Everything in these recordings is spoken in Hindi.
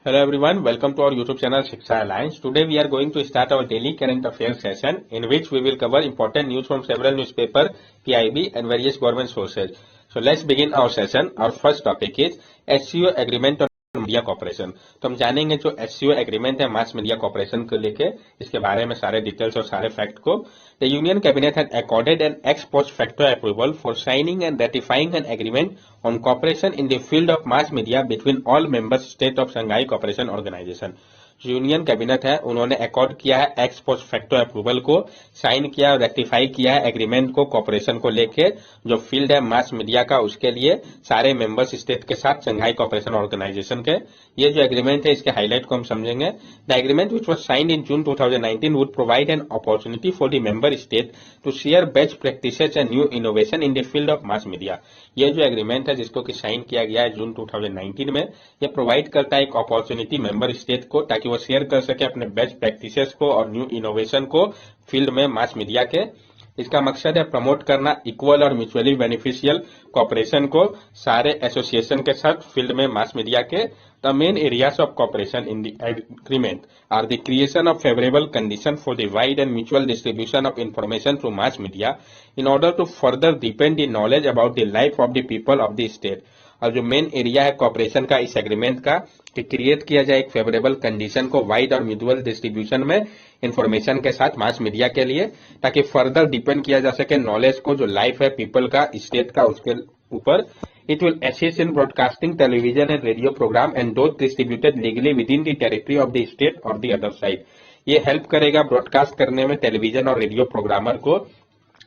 Hello everyone, welcome to our YouTube channel Shikshaalliance. Today we are going to start our daily current affairs session in which we will cover important news from several newspapers, PIB and various government sources. So let's begin our session. Our first topic is SCO agreement on media corporation. तो हम जानेंगे जो SCO एग्रीमेंट है मास मीडिया कॉर्पोरेशन को लेके, इसके बारे में सारे डिटेल्स और सारे फैक्ट को। The union cabinet has accorded an ex post facto approval for signing and ratifying an agreement on cooperation in the field of mass media between all member states of Shanghai Cooperation Organization। Union cabinet है, उन्होंने अकॉर्ड किया है एक्स पोस्ट फैक्टो अप्रूवल को, साइन किया और रेक्टिफाई किया है एग्रीमेंट को कॉर्पोरेशन को लेके, जो फील्ड है मास मीडिया का उसके लिए सारे मेंबर्स स्टेट के साथ शंघाई कॉर्पोरेशन ऑर्गेनाइजेशन के। ये जो एग्रीमेंट है इसके हाईलाइट को हम समझेंगे। The agreement which was signed in June 2019 would provide an opportunity for the member state to share best practices and new innovation in the field of mass media. ये जो एग्रीमेंट है जिसको कि साइन किया गया है जून 2019 में, ये प्रोवाइड करता है एक अपॉर्चुनिटी मेंबर स्टेट को ताकि वो शेयर कर सके अपने बेस्ट प्रैक्टिसेस को और न्यू इनोवेशन को फील्ड में मास मीडिया के। इसका मकसद है प्रमोट करना इक्वल और म्यूचुअली बेनिफिशियल कॉपरेशन को सारे एसोसिएशन के साथ फील्ड में मास मीडिया के। The main areas of cooperation in the agreement are the creation of favourable condition for the wide and mutual distribution of information through mass media in order to further deepen the knowledge about the life of the people of the state. और जो मेन एरिया है कॉपरेशन का इस एग्रीमेंट का कि क्रिएट किया जाए एक फेवरेबल कंडीशन को वाइड और म्यूचुअल डिस्ट्रीब्यूशन में इंफॉर्मेशन के साथ मास मीडिया के लिए, ताकि फर्दर डिपेंड किया जा सके नॉलेज को जो लाइफ है पीपल का स्टेट का उसके ऊपर। It will assist in broadcasting television and radio program and those distributed legally within the territory of the state और द अदर साइड। ये हेल्प करेगा ब्रॉडकास्ट करने में टेलीविजन और रेडियो प्रोग्रामर को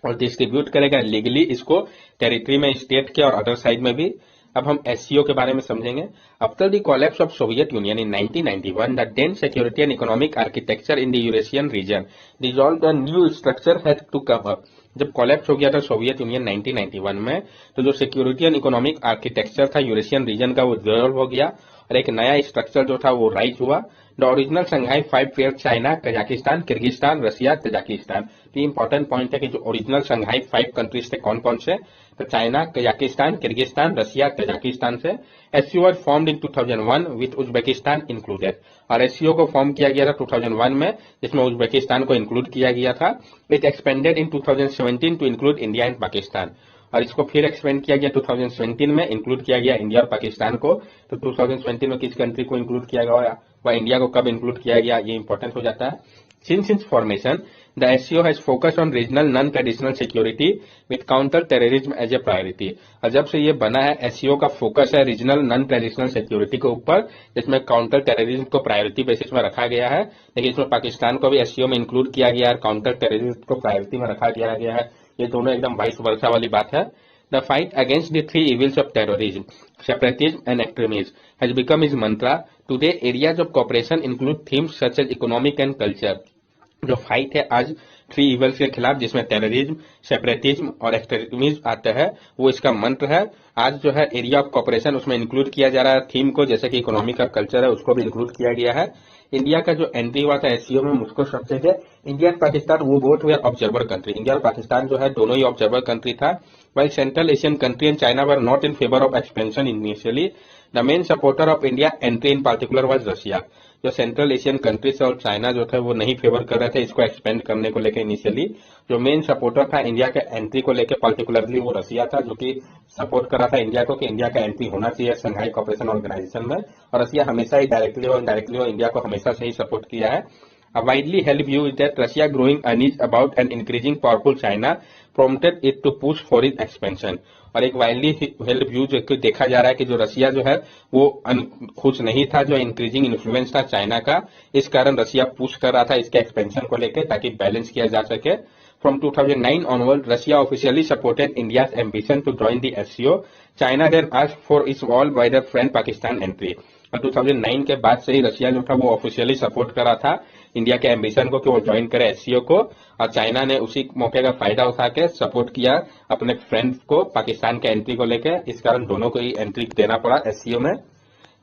और डिस्ट्रीब्यूट करेगा लीगली इसको टेरिटरी में स्टेट के और अदर साइड में भी। अब हम एससीओ के बारे में समझेंगे। After the collapse of Soviet Union in 1991 the then security and economic architecture in the Eurasian region dissolved a new structure had to come up. जब कोलैप्स हो गया था सोवियत यूनियन 1991 में, तो जो सिक्योरिटी एंड इकोनॉमिक आर्किटेक्चर था यूरेशियन रीजन का वो डिसॉल्व हो गया और एक नया स्ट्रक्चर जो था वो राइज हुआ। The original Shanghai 5 pair China, Kazakhstan, Kyrgyzstan, Russia, Tajikistan. तो इंपॉर्टेंट पॉइंट है कि जो ओरिजिनल शंघाई 5 कंट्रीज थे कौन कौन से, तो China, Kazakhstan, Kyrgyzstan, Russia, Tajikistan से। SCO was formed in 2001 with Uzbekistan included. और एससीओ को फॉर्म किया गया था 2001 में जिसमें उज्बेकिस्तान को इंक्लूड किया गया था। It expanded in 2017 to include India and Pakistan. और इसको फिर एक्सपेंड किया गया 2017 में, इंक्लूड किया गया इंडिया और पाकिस्तान को। तो 2017 में किस कंट्री को इंक्लूड किया गया व इंडिया को कब इंक्लूड किया गया, ये इंपॉर्टेंट हो जाता है। Since its formation, the SCO has focused on regional non-traditional security with counter-terrorism as a priority। और जब से ये बना है SCO का फोकस है रीजनल नॉन ट्रेडिशनल सिक्योरिटी के ऊपर, जिसमें काउंटर टेररिज्म को प्रायोरिटी बेसिस में रखा गया है। लेकिन इसमें पाकिस्तान को भी SCO में इंक्लूड किया गया है, काउंटर टेररिज्म को प्रायोरिटी में रखा गया है। ये दोनों एकदम वाइस वर्सा वाली बात है। The fight against the three evils of terrorism, separatism and extremism has become his mantra. Today, areas of cooperation include themes such as economic and culture। जो फाइट है आज थ्री इवल्स के खिलाफ जिसमें टेररिज्म, सेपरेटिज्म और एक्सट्रीमिज्म आता है, वो इसका मंत्र है। आज जो है एरिया ऑफ कॉपरेशन उसमें इंक्लूड किया जा रहा है थीम को, जैसे कि इकोनॉमिक का कल्चर है उसको भी इंक्लूड किया गया है। इंडिया का जो एंट्री हुआ था एससीओ में मुझको सबसे थे इंडिया एंड पाकिस्तान वो both way observer country. India और पाकिस्तान जो है दोनों ही ऑब्जर्वर कंट्री था। While central Asian country and China were not in favour of expansion initially. The main supporter of India entry in particular was Russia. जो सेंट्रल एशियन कंट्रीज और चाइना जो थे वो नहीं फेवर कर रहे थे इसको एक्सपेंड करने को लेकर इनिशियली। जो मेन सपोर्टर था इंडिया के एंट्री को लेकर पार्टिकुलरली वो रशिया था, जो कि सपोर्ट कर रहा था इंडिया को कि इंडिया का एंट्री होना चाहिए शंघाई कॉर्पोरेशन ऑर्गेनाइजेशन में। और रशिया हमेशा ही डायरेक्टली और इनडायरेक्टली हो इंडिया को हमेशा से ही सपोर्ट किया है। A widely held view is that Russia growing unease about an increasing powerful China prompted it to push for its expansion। और एक वाइडली हेल्ड व्यू जो देखा जा रहा है कि जो रशिया जो है वो खुश नहीं था, जो इंक्रीजिंग इन्फ्लुएंस था चाइना का, इस कारण रशिया पुश कर रहा था इसके एक्सपेंशन को लेकर ताकि बैलेंस किया जा सके। From 2009 onward, Russia officially supported India's ambition to join the SCO. China then asked for its all-wider friend Pakistan entry। और 2009 के बाद से ही रशिया जो था वो ऑफिशियली सपोर्ट कर रहा था इंडिया के एम्बिशन को कि वो ज्वाइन करे एससीओ को। और चाइना ने उसी मौके का फायदा उठा के सपोर्ट किया अपने फ्रेंड को पाकिस्तान के एंट्री को लेकर, इस कारण दोनों को ही एंट्री देना पड़ा एससीओ में।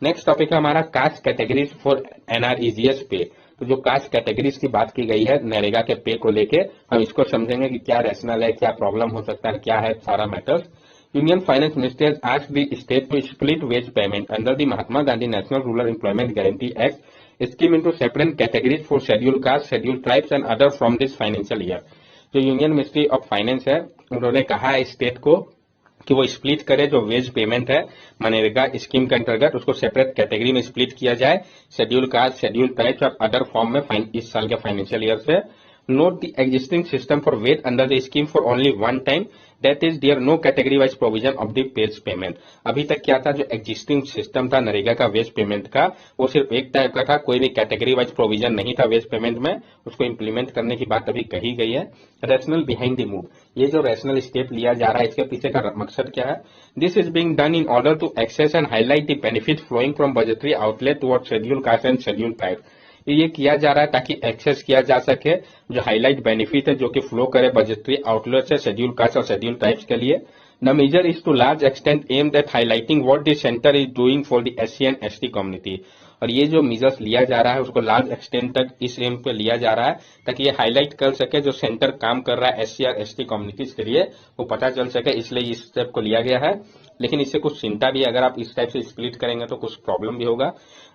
नेक्स्ट टॉपिक है हमारा कास्ट कैटेगरीज फॉर NREGS पे। तो जो कास्ट कैटेगरीज की बात की गई है नरेगा के पे को लेके, हम इसको समझेंगे कि क्या रैशनल है, क्या प्रॉब्लम हो सकता है, क्या है सारा matters. Union Finance Minister has asked the state to split wage payment under the Mahatma Gandhi National Rural Employment Guarantee Act scheme into separate categories for scheduled castes, scheduled tribes and others from this financial year. जो यूनियन मिनिस्ट्री ऑफ फाइनेंस है उन्होंने कहा है स्टेट को कि वो स्प्लिट करे जो वेज पेमेंट है मनरेगा स्कीम के अंतर्गत उसको सेपरेट कैटेगरी में स्प्लिट किया जाए, शेड्यूल कास्ट, शेड्यूल ट्राइब्स और अदर फॉर्म में इस साल के फाइनेंशियल ईयर से. Note the existing system for wage under the scheme for only one time. That is, there no category wise provision of the wage payment. अभी तक क्या था, जो एग्जिस्टिंग सिस्टम था नरेगा का वेज पेमेंट का, वो सिर्फ एक टाइप का था, कोई भी कैटेगरी वाइज प्रोविजन नहीं था वेज पेमेंट में. उसको इम्प्लीमेंट करने की बात अभी कही गई है. रैशनल बिहाइंड द मूव, ये जो रैशनल स्टेप लिया जा रहा है इसके पीछे का मकसद क्या है. This is being done in order to access and highlight the benefit flowing from budgetary outlet toward schedule caste and schedule tribe. ये किया जा रहा है ताकि एक्सेस किया जा सके जो हाईलाइट बेनिफिट है जो कि फ्लो करे बजटरी आउटलेट से शेड्यूल कास्ट और शेड्यूल ट्राइब्स के लिए. The major is to large extent aim that highlighting what the centre is doing for the SC and ST community. और ये जो मेजर्स लिया जा रहा है उसको लार्ज एक्सटेंट तक इस एम पे लिया जा रहा है ताकि ये हाईलाइट कर सके जो सेंटर काम कर रहा है एससी और एसटी कम्युनिटीज के लिए वो पता चल सके, इसलिए इस स्टेप को लिया गया है. लेकिन इससे कुछ चिंता भी, अगर आप इस टाइप से स्प्लिट करेंगे तो कुछ प्रॉब्लम भी होगा.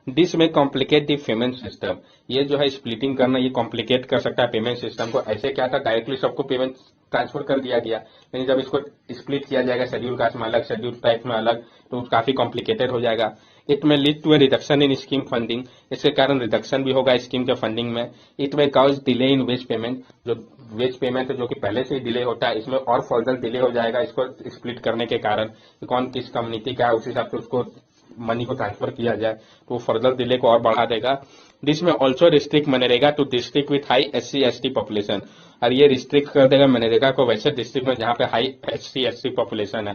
दिस में कॉम्प्लिकेट द पेमेंट सिस्टम. ये जो है स्प्लिटिंग करना ये कॉम्प्लिकेट कर सकता है पेमेंट सिस्टम को. ऐसे क्या था, डायरेक्टली सबको पेमेंट ट्रांसफर कर दिया गया, लेकिन जब इसको स्प्लिट किया जाएगा शेड्यूल कास्ट में अलग, शेड्यूल ट्राइब में अलग, तो काफी कॉम्प्लिकेटेड हो जाएगा. It may lead to a reduction in scheme funding. इसके कारण रिडक्शन भी होगा स्कीम के फंडिंग में. It may cause delay in wage payment. जो वेज पेमेंट है जो कि पहले से ही डिले होता है, इसमें और फर्दर डिले हो जाएगा इसको स्प्लिट करने के कारण. कौन किस कम्युनिटी का है उस हिसाब से उसको मनी को ट्रांसफर किया जाए तो फर्दर डिले को और बढ़ा देगा. दिस में ऑल्सो रिस्ट्रिक्ट मनरेगा to district with high SC ST population. और ये रिस्ट्रिक्ट कर देगा मनरेगा को वैसे डिस्ट्रिक्ट में जहां पे हाई एससी एसटी पॉपुलेशन है.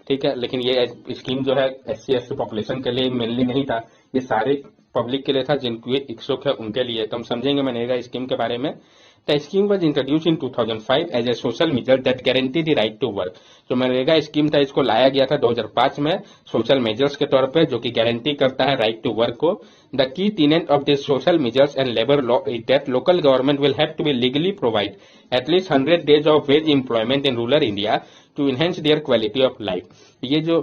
ठीक है, लेकिन ये स्कीम जो है एससी एसटी पॉपुलेशन के लिए मेनली नहीं था, ये सारे पब्लिक के लिए था जिनके इच्छुक है उनके लिए. तो हम समझेंगे मनरेगा स्कीम के बारे में. The scheme was introduced in 2005 as a social measure that guaranteed the right to work. जो मनरेगा स्कीम था इसको लाया गया था 2005 में सोशल मेजर्स के तौर पे जो कि गारंटी करता है राइट टू वर्क को. The key tenet of this social measures and labor law is that local government will have to be legally provide at least 100 days of wage employment in rural India to enhance their quality of life. ये जो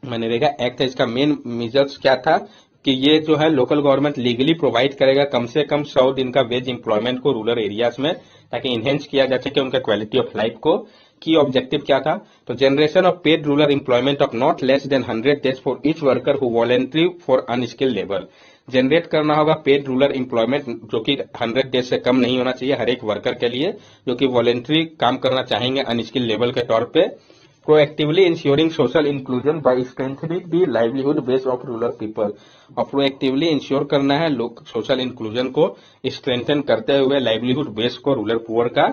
मनरेगा एक्ट है इसका मेन मेजर्स क्या था कि ये जो है लोकल गवर्नमेंट लीगली प्रोवाइड करेगा कम से कम 100 दिन का वेज एम्प्लॉयमेंट को रूरल एरियाज में ताकि इनहेंस किया जा सके उनका क्वालिटी ऑफ लाइफ को. की ऑब्जेक्टिव क्या था, तो generation of paid rural employment of not less than 100 days for each worker who voluntary for unskilled labour. Generate करना होगा पेड रूरल एम्प्लॉयमेंट जो कि 100 डेज से कम नहीं होना चाहिए हर एक वर्कर के लिए जो कि वॉलंटरी काम करना चाहेंगे अनस्किल्ड लेबर के तौर पे. Proactively ensuring social inclusion by strengthening the livelihood base of rural people. और प्रोएक्टिवली इंश्योर करना है सोशल इंक्लूजन को स्ट्रेंथन करते हुए लाइवलीहुड बेस को रूरल पुअर का.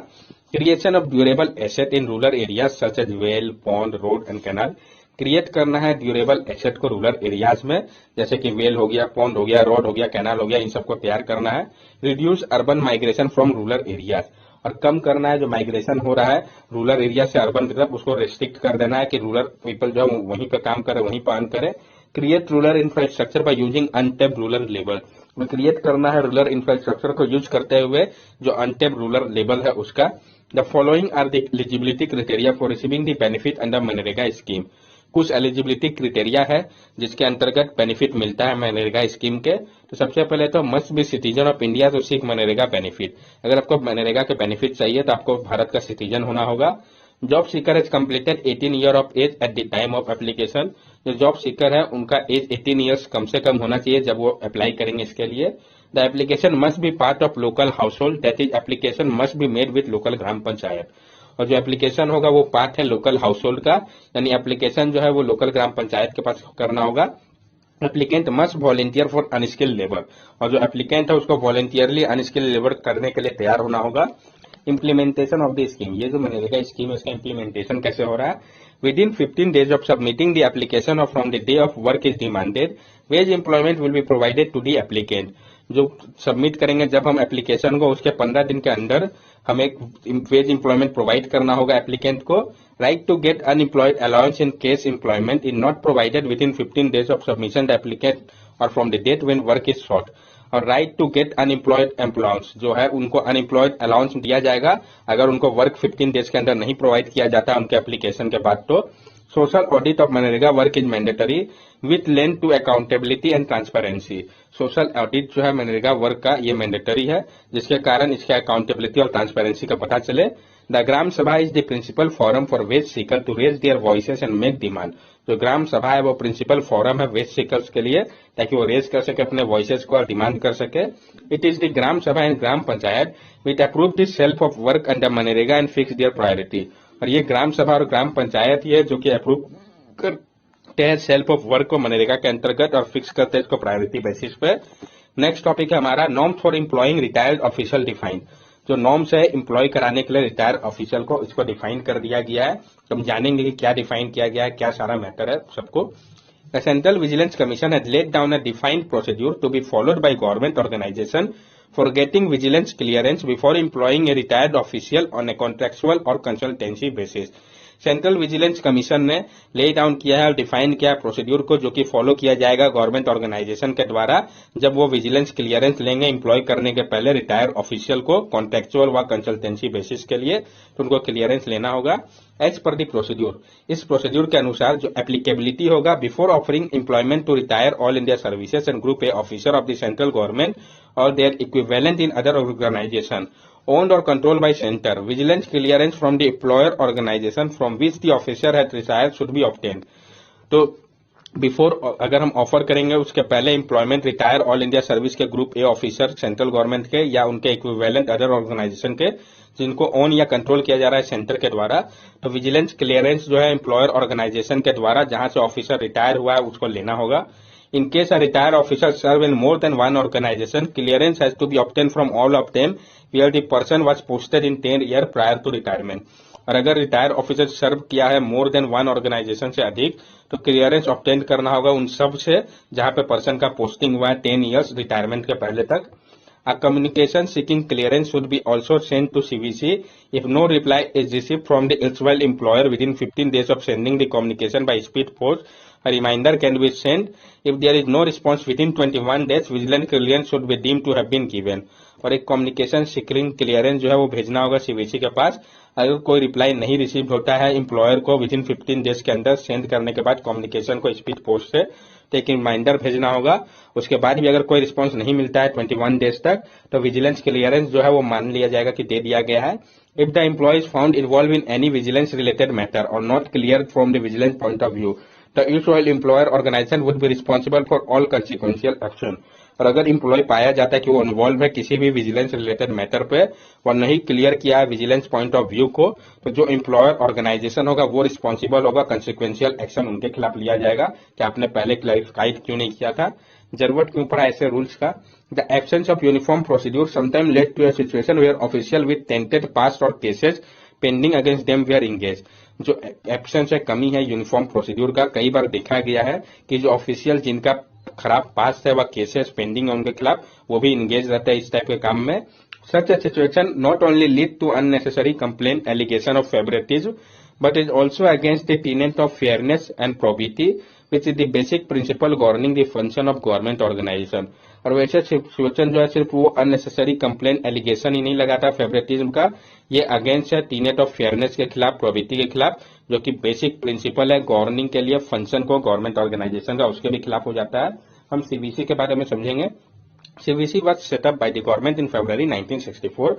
Creation of durable asset in rural areas such as well, pond, road and canal. Create करना है ड्यूरेबल एसेट को रूरल एरियाज में जैसे कि वेल हो गया, पॉन्ड हो गया, रोड हो गया, कैनाल हो गया, इन सबको तैयार करना है. Reduce urban migration from rural areas. और कम करना है जो माइग्रेशन हो रहा है रूरल एरिया से अर्बन की तरफ उसको रेस्ट्रिक्ट कर देना है कि रूरल पीपल जो है वहीं पे काम करे वहीं पे अर्न करे. Create rural infrastructure by using untapped rural labour. Create करना है रूरल इंफ्रास्ट्रक्चर को यूज करते हुए जो अनटेप्ड रूरल लेबर है उसका. The following are the eligibility criteria for receiving the benefit under मनरेगा स्कीम. कुछ एलिजिबिलिटी क्राइटेरिया है जिसके अंतर्गत बेनिफिट मिलता है मनरेगा स्कीम के. तो सबसे पहले तो must be citizen of India to seek मनरेगा बेनिफिट. अगर आपको मनरेगा के बेनिफिट चाहिए तो आपको भारत का सिटीजन होना होगा. Job seeker has completed 18 year of age at the time of application. जो जॉब सीकर है उनका एज 18 ईयर्स कम से कम होना चाहिए जब वो अप्लाई करेंगे इसके लिए. The application must be part of local household, that is application must be made with local gram panchayat. और जो एप्लीकेशन होगा वो पार्ट है लोकल हाउस होल्ड का, यानी एप्लीकेशन जो है वो लोकल ग्राम पंचायत के पास करना होगा. Applicant must volunteer for unskilled labour. और जो एप्लीकेंट है उसको वॉलेंटियरली अनस्किल्ड लेबर करने के लिए तैयार होना होगा. Implementation of the scheme. ये जो मनरेगा स्कीम है इसका इम्प्लीमेंटेशन कैसे हो रहा है. Within 15 days of submitting the application और from the day of work is demanded wage employment will be provided to the applicant. जो सबमिट करेंगे जब हम एप्लीकेशन को उसके 15 दिन के अंदर हमें वेज एम्प्लॉयमेंट प्रोवाइड करना होगा एप्लीकेंट को. Right to get unemployed allowance in case employment is not provided within 15 days of submission the applicant और from the date when work is short. और right to get unemployed allowance जो है उनको अनएम्प्लॉयड अलाउंस दिया जाएगा अगर उनको वर्क 15 डेज के अंदर नहीं प्रोवाइड किया जाता उनके एप्लीकेशन के बाद. तो सोशल ऑडिट ऑफ मनरेगा work is mandatory with length to accountability and transparency. Social audit जो है मनरेगा वर्क का ये मैंडेटरी है, जिसके कारण इसके अकाउंटेबिलिटी और ट्रांसपेरेंसी का पता चले। The Gram Sabha is the principal forum for wage seeker to raise their voices and make demand. जो ग्राम सभा है वो प्रिंसिपल फोरम है वेज सीकर्स के लिए, ताकि वो रेज कर सके अपने वॉइसेस को और डिमांड कर सके। इट इज द ग्राम सभा and gram panchayat which approve the self of work under MNREGA and fix there priority. और ये ग्राम सभा और ग्राम पंचायत ही है जो कि अप्रूव करते हैं सेल्फ ऑफ वर्क को मनरेगा के अंतर्गत और फिक्स करते हैं इसको प्रायोरिटी बेसिस पे। नेक्स्ट टॉपिक है हमारा norms for employing retired official defined. जो नॉर्म्स है एम्प्लॉय कराने के लिए रिटायर्ड ऑफिशियल को, इसको डिफाइन कर दिया गया है। तो हम जानेंगे कि क्या डिफाइन किया गया है, क्या सारा मैटर है सबको। The central vigilance commission has laid down a defined procedure to be followed by government organisation for getting vigilance clearance before employing a retired official on a contractual or consultancy basis। Central vigilance commission ने ले डाउन किया है और डिफाइन किया है प्रोसीड्यूर को, जो कि फॉलो किया जाएगा गवर्नमेंट ऑर्गेनाइजेशन के द्वारा जब वो विजिलेंस क्लियरेंस लेंगे एम्प्लॉय करने के पहले रिटायर ऑफिशियल को कॉन्ट्रेक्चुअल व कंसल्टेंसी बेसिस के लिए, तो उनको क्लियरेंस लेना होगा। एज पर दी प्रोसीड्यूर, इस प्रोसीड्यूर के अनुसार जो एप्लीकेबिलिटी होगा before offering employment to retire all India services and group A officer of the central government or their equivalent in other organization owned or controlled by center, vigilance clearance from the employer organization from which the officer had retired should be obtained। तो बिफोर अगर हम ऑफर करेंगे उसके पहले employment retire all India service के group A officer central government के या उनके इक्विवेलेंट अदर ऑर्गेनाइजेशन के जिनको ओन या कंट्रोल किया जा रहा है सेंटर के द्वारा, तो विजिलेंस क्लियरेंस जो है एम्प्लॉयर ऑर्गेनाइजेशन के द्वारा जहां से ऑफिसर रिटायर हुआ है उसको लेना होगा। In case a retired officer serve in more than one organization, clearance has to be obtained from all of them where the person was posted in 10 years prior to retirement। और अगर रिटायर ऑफिसर सर्व किया है मोर देन वन ऑर्गेनाइजेशन से अधिक, तो क्लियरेंस ऑब्टेन करना होगा उन सब से जहां पे पर्सन का पोस्टिंग हुआ है 10 इयर्स रिटायरमेंट के पहले तक। A communication seeking clearance should be also sent to CVC if no reply is received from the erstwhile employer within 15 days of sending the communication by speed post। A reminder can be sent if there is no response within 21 days। Vigilant clearance should be deemed to have been given। और एक कम्युनिकेशन सीकिंग क्लियरेंस जो है वो भेजना होगा सीवीसी के पास। अगर कोई रिप्लाई नहीं रिसीव होता है एम्प्लॉयर को विद इन 15 डेज के अंदर सेंड करने के बाद कम्युनिकेशन को स्पीड पोस्ट से, तो एक रिमाइंडर भेजना होगा। उसके बाद भी अगर कोई रिस्पांस नहीं मिलता है 21 डेज तक, तो विजिलेंस क्लियरेंस जो है वो मान लिया जाएगा कि दे दिया गया है। If the employee is found involve in any vigilance related matter और not clear from the vigilance point of view, the usual employer organisation would be responsible for all consequential action. और अगर एम्प्लॉय पाया जाता है कि वो इन्वॉल्व है किसी भी विजिलेंस रिलेटेड मैटर पे और नहीं क्लियर किया है विजिलेंस पॉइंट ऑफ व्यू को, तो जो एम्प्लॉयर ऑर्गेनाइजेशन होगा वो रिस्पॉन्सिबल होगा, कंसिक्वेंशियल एक्शन उनके खिलाफ लिया जाएगा कि आपने पहले क्लैरिफाइड क्यों नहीं किया था। जरूरत क्यों पड़ा ऐसे रूल्स का। The absence of uniform procedure sometime led to a situation where official with tainted past और cases pending against them they are engage. जो एब्सेंस है, कमी है यूनिफॉर्म प्रोसीड्यूर का, कई बार देखा गया है कि जो ऑफिशियल जिनका खराब पास्ट है व केसेस पेंडिंग है उनके खिलाफ वो भी इंगेज रहता है इस टाइप के काम में। Such a situation not only lead to unnecessary complaint allegation of favouritism but is also against the tenet of fairness and probity which is the basic principle governing the function of government organization। और वैसे सिचुएशन जो है सिर्फ वो अननेसेसरी कंप्लेंट एलिगेशन ही नहीं लगाता फेवरेटिज्म का, ये अगेंस्ट है टीनेट ऑफ फेयरनेस के खिलाफ, प्रोबिटी के खिलाफ, जो कि बेसिक प्रिंसिपल है गवर्निंग के लिए फंक्शन को गवर्नमेंट ऑर्गेनाइजेशन का, उसके भी खिलाफ हो जाता है। हम सीबीसी के बारे में समझेंगे। CBC was set up by the government in February 1964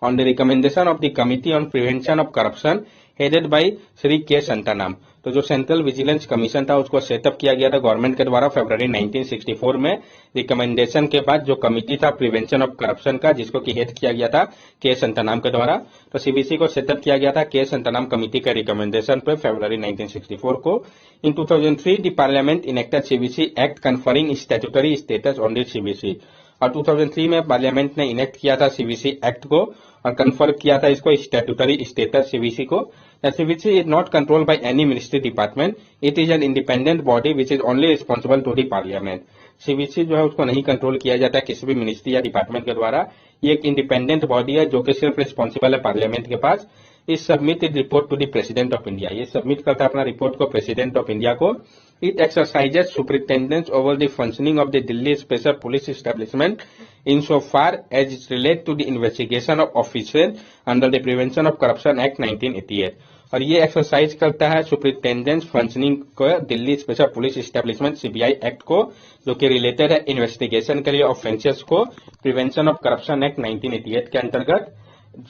on the recommendation of the Committee on Prevention of Corruption headed by Shri के संतानाम। तो जो सेंट्रल विजिलेंस कमीशन था उसको सेटअप किया गया था गवर्नमेंट के द्वारा फरवरी 1964 में, रिकमेंडेशन के बाद जो कमिटी था प्रिवेंशन ऑफ करप्शन का, जिसको की हेड किया गया था के संतानाम के द्वारा। तो सीबीसी को सेटअप किया गया था के संतानाम कमिटी के रिकमेंडेशन पे फरवरी 1964 को। इन 2003 the parliament enacted CBC act conferring statutory status on the CBC. और 2003 में पार्लियामेंट ने इनेक्ट किया था सीबीसी एक्ट को और कन्फर्म किया था इसको स्टैट्यूटरी स्टेटस सीबीसी को। CBC is not controlled by any ministry department, it is an independent body which is only responsible to the parliament. CBC जो है उसको नहीं कंट्रोल किया जाता किसी भी मिनिस्ट्री या डिपार्टमेंट के द्वारा, ये एक इंडिपेंडेंट बॉडी है जो कि सिर्फ रिस्पॉन्सिबल है पार्लियामेंट के पास। Is submitted report to the president of India, ये सबमिट करता है अपना रिपोर्ट को प्रेसिडेंट ऑफ इंडिया को। It exercises superintendence over the functioning of the Delhi Special Police Establishment insofar as it relates to the investigation of officers under the Prevention of Corruption Act 1988। और ये एक्सरसाइज करता है सुपरिटेंडेंट फंक्शनिंग को Delhi special police establishment CBI act को, जो कि रिलेटेड है इन्वेस्टिगेशन के लिए ऑफेंसेस को, प्रिवेंशन ऑफ करप्शन एक्ट 1988 के अंतर्गत।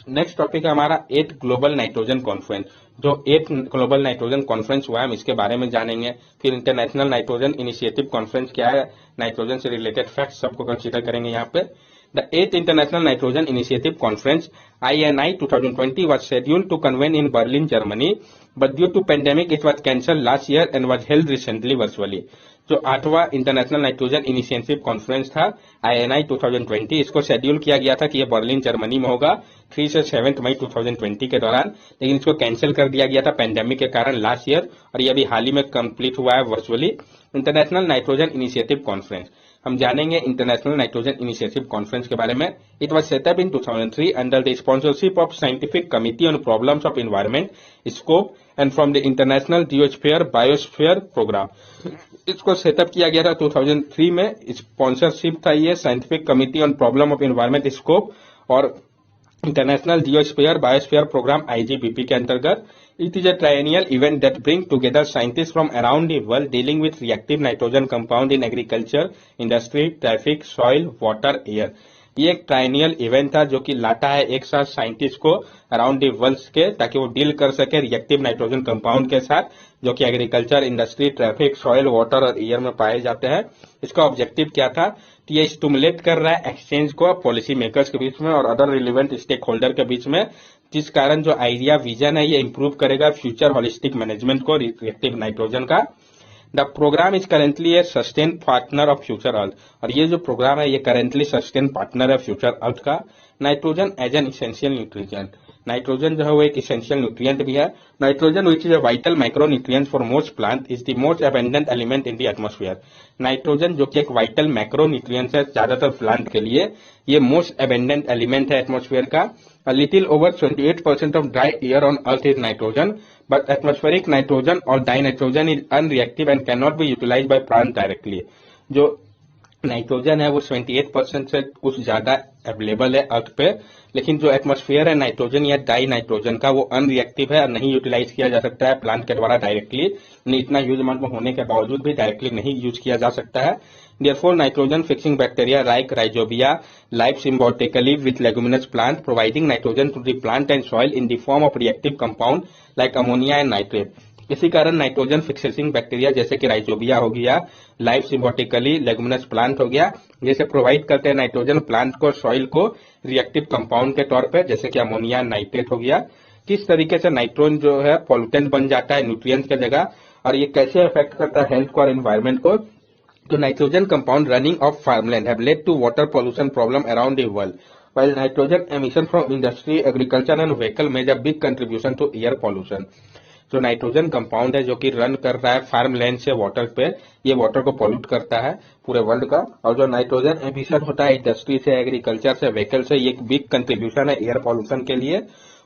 नेक्स्ट टॉपिक है हमारा 8th ग्लोबल नाइट्रोजन कॉन्फ्रेंस। जो 8th ग्लोबल नाइट्रोजन कॉन्फ्रेंस हुआ है हम इसके बारे में जानेंगे। फिर इंटरनेशनल नाइट्रोजन इनिशिएटिव कॉन्फ्रेंस क्या है, नाइट्रोजन से रिलेटेड फैक्ट्स सबको कंसीडर करेंगे यहाँ पे। The 8th International Nitrogen Initiative Conference (INI) 2020 was scheduled to convene in Berlin, Germany, but due to pandemic it was cancelled last year and was held recently virtually. जो 8वां इंटरनेशनल नाइट्रोजन इनिशिएटिव कॉन्फ्रेंस था INI 2020, इसको शेड्यूल किया गया था कि ये बर्लिन जर्मनी में होगा 3 से 7 मई 2020 के दौरान, लेकिन इसको कैंसिल कर दिया गया था पैंडेमिक के कारण लास्ट ईयर, और ये अभी हाल ही में कंप्लीट हुआ है virtually. International nitrogen initiative conference हम जानेंगे इंटरनेशनल नाइट्रोजन इनिशिएटिव कॉन्फ्रेंस के बारे में। It was set up in 2003 under the sponsorship of scientific committee on problems of environment SCOPE and from the international geosphere biosphere programme. इसको सेटअप किया गया था 2003 में, स्पॉन्सरशिप था ये scientific committee on problem of environment SCOPE और international geosphere biosphere programme IGBP के अंतर्गत। It is a triennial event that brings together scientists from around the world dealing with reactive nitrogen compound in agriculture, industry, traffic, soil, water, air. ये एक ट्राइनियल इवेंट था जो कि लाता है एक साथ साइंटिस्ट को अराउंड द वर्ल्ड के, ताकि वो डील कर सके रिएक्टिव नाइट्रोजन कंपाउंड के साथ जो कि agriculture, industry, traffic, soil, water और एयर में पाए जाते हैं। इसका ऑब्जेक्टिव क्या था कि ये स्टिमुलेट कर रहा है एक्सचेंज को पॉलिसी मेकर्स के बीच में और अदर रिलेवेंट स्टेक होल्डर के बीच में, जिस कारण जो आइडिया विजन है ये इंप्रूव करेगा फ्यूचर होलिस्टिक मैनेजमेंट को रिएक्टिव नाइट्रोजन का। The programme is currently a sustain partner of future earth, और ये जो प्रोग्राम है ये करेंटली सस्टेन पार्टनर है फ्यूचर अर्थ का। Nitrogen as an essential nutrient, nitrogen जो है वो एक इसेंशियल न्यूट्रिएंट भी है। Nitrogen which is a vital micro nutrient for most plant is the most abundant element in the atmosphere. Nitrogen जो कि एक वाइटल माइक्रो न्यूट्रिएंट है ज्यादातर प्लांट के लिए, ये मोस्ट अबेंडेंट एलिमेंट है एटमॉस्फेयर का। A little over 28% of dry air on Earth is nitrogen, but atmospheric nitrogen or dinitrogen is unreactive and cannot be utilized by plants directly. जो नाइट्रोजन है वो 28% से कुछ ज्यादा अवेलेबल है अर्थ पे, लेकिन जो एटमॉस्फेयर है नाइट्रोजन या डाई नाइट्रोजन का वो अनरिएक्टिव है और नहीं यूटिलाइज किया जा सकता है प्लांट के द्वारा डायरेक्टली, इतना ह्यूज अमाउंट में होने के बावजूद भी डायरेक्टली नहीं यूज किया जा सकता है। Therefore, nitrogen fixing bacteria like rhizobia live symbiotically with leguminous plant, providing nitrogen to the plant and soil in the form of reactive compound like ammonia and nitrate. इसी कारण नाइट्रोजन फिक्सेसिंग बैक्टीरिया जैसे कि राइजोबिया हो गया, लाइव सिम्बोटिकली लेगुमिनस प्लांट हो गया, जैसे प्रोवाइड करते हैं नाइट्रोजन प्लांट को सॉइल को रिएक्टिव कंपाउंड के तौर पे, जैसे कि अमोनिया, नाइट्रेट हो गया। किस तरीके से नाइट्रोजन जो है पॉल्यूटेंट बन जाता है न्यूट्रिएंट्स की जगह, और ये कैसे अफेक्ट करता है हेल्थ को और एनवायरमेंट को। तो nitrogen compound running off farmland have led to water pollution problem around the world, while nitrogen emission from industry, agriculture and vehicle made a big contribution to air pollution. जो नाइट्रोजन कंपाउंड है जो कि रन कर रहा है फार्म लैंड से वाटर पे, ये वाटर को पॉल्यूट करता है पूरे वर्ल्ड का। और जो नाइट्रोजन एमिशन होता है इंडस्ट्री से, एग्रीकल्चर से, व्हीकल से, ये एक बिग कंट्रीब्यूशन है एयर पॉल्यूशन के लिए।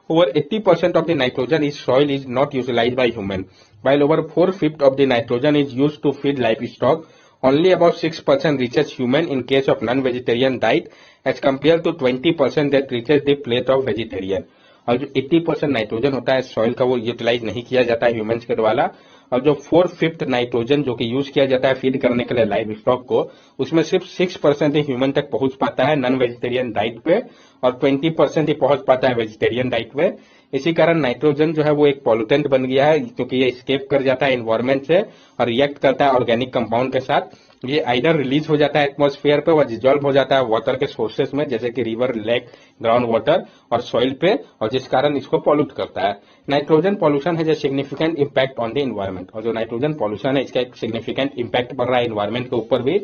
Over 80% of the nitrogen in soil is not utilized by human, while over 4/5 of the nitrogen is used to feed livestock. Only about 6% reaches human in case of non-vegetarian diet, as compared to 20% that reaches the plate of vegetarian. और जो 80% नाइट्रोजन होता है सॉइल का वो यूटिलाइज नहीं किया जाता है ह्यूमंस के द्वारा, और जो 4/5 नाइट्रोजन जो कि यूज किया जाता है फीड करने के लिए लाइव स्टॉक को, उसमें सिर्फ 6% ही ह्यूमन तक पहुंच पाता है नॉन वेजिटेरियन डाइट पे, और 20% ही पहुंच पाता है वेजिटेरियन डाइट पे। इसी कारण नाइट्रोजन जो है वो एक पॉल्यूटेंट बन गया है, क्योंकि ये स्केप कर जाता है एनवायरमेंट से और रिएक्ट करता है ऑर्गेनिक कंपाउंड के साथ। ये आइदर रिलीज हो जाता है एटमॉस्फेयर पे और डिजॉल्व हो जाता है वाटर के सोर्सेस में, जैसे कि रिवर, लेक, ग्राउंड वाटर और सॉइल पे, और जिस कारण इसको पॉल्यूट करता है। नाइट्रोजन पॉल्यूशन है जो significant impact on the environment, और जो नाइट्रोजन पॉल्यूशन है इसका एक सिग्निफिकेंट इम्पैक्ट पड़ रहा है एनवायरमेंट के ऊपर भी।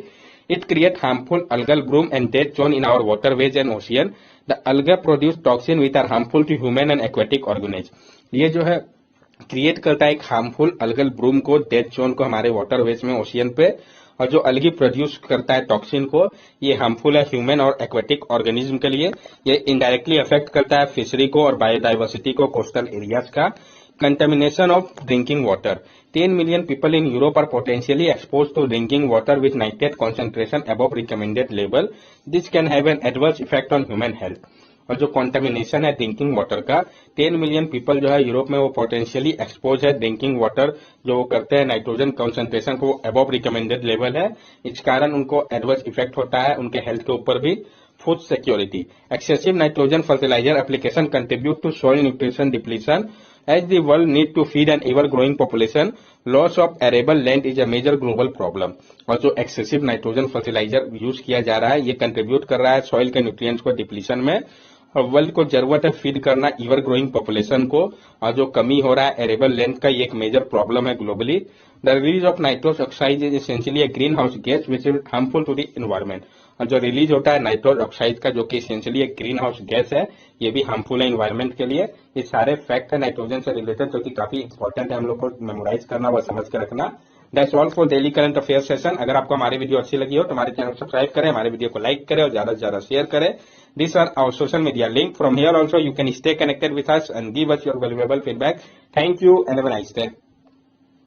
It create harmful algal bloom and dead zone in our waterways and ocean. The algae produce toxin which are harmful to human and aquatic organisms. ये जो है क्रिएट करता है एक हार्मफुल algal bloom को, डेड जोन को हमारे वाटरवेज में, ओशियन पे, और जो अलगी प्रोड्यूस करता है टॉक्सिन को, ये हार्मफुल है ह्यूमन और एक्वेटिक ऑर्गेनिज्म के लिए। ये इनडायरेक्टली अफेक्ट करता है फिशरी को और बायोडाइवर्सिटी को, कोस्टल एरियाज का। Contamination of drinking water, 10 million people in Europe are potentially exposed to drinking water with nitrate concentration above recommended level. This can have an adverse effect on human health. और जो कॉन्टेमिनेशन है ड्रिंकिंग वाटर का, 10 मिलियन पीपल जो है यूरोप में वो पोटेंशियली एक्सपोज है ड्रिंकिंग वाटर जो वो करते हैं, नाइट्रोजन कंसंट्रेशन को अबव रिकमेंडेड लेवल है, इस कारण उनको एडवर्स इफेक्ट होता है उनके हेल्थ के ऊपर भी। Food security, excessive nitrogen fertiliser application contribute to soil nutrition depletion as the world need to feed an ever growing population, loss of arable land is a major global problem। और जो एक्सेसिव नाइट्रोजन फर्टिलाइजर यूज किया जा रहा है ये कंट्रीब्यूट कर रहा है सॉइल के न्यूट्रिएंट्स को डिप्लीशन में, और वर्ल्ड को जरूरत है फीड करना एवर ग्रोइंग पॉपुलेशन को, और जो कमी हो रहा है एरेबल लैंड का ये एक मेजर प्रॉब्लम है globally. The release of nitrous oxide is essentially a greenhouse gas which is harmful to the environment. और जो रिलीज होता है नाइट्रोस ऑक्साइड का जो कि एसेंशियली एक ग्रीन हाउस गैस है, ये भी हार्मफुल है एनवायरमेंट के लिए। ये सारे फैक्ट है नाइट्रोजन से रिलेटेड जो कि काफी इंपॉर्टेंट है हम लोग को मेमोराइज करना व समझ के रखना। That's all for daily current affair session. अगर आपको हमारी वीडियो अच्छी लगी हो तो हमारे चैनल को सब्सक्राइब करें, हमारे वीडियो को लाइक करें और ज्यादा से ज्यादा शेयर करें। These are our social media link. From here also you can stay connected with us and give us your valuable feedback. Thank you and have a nice day.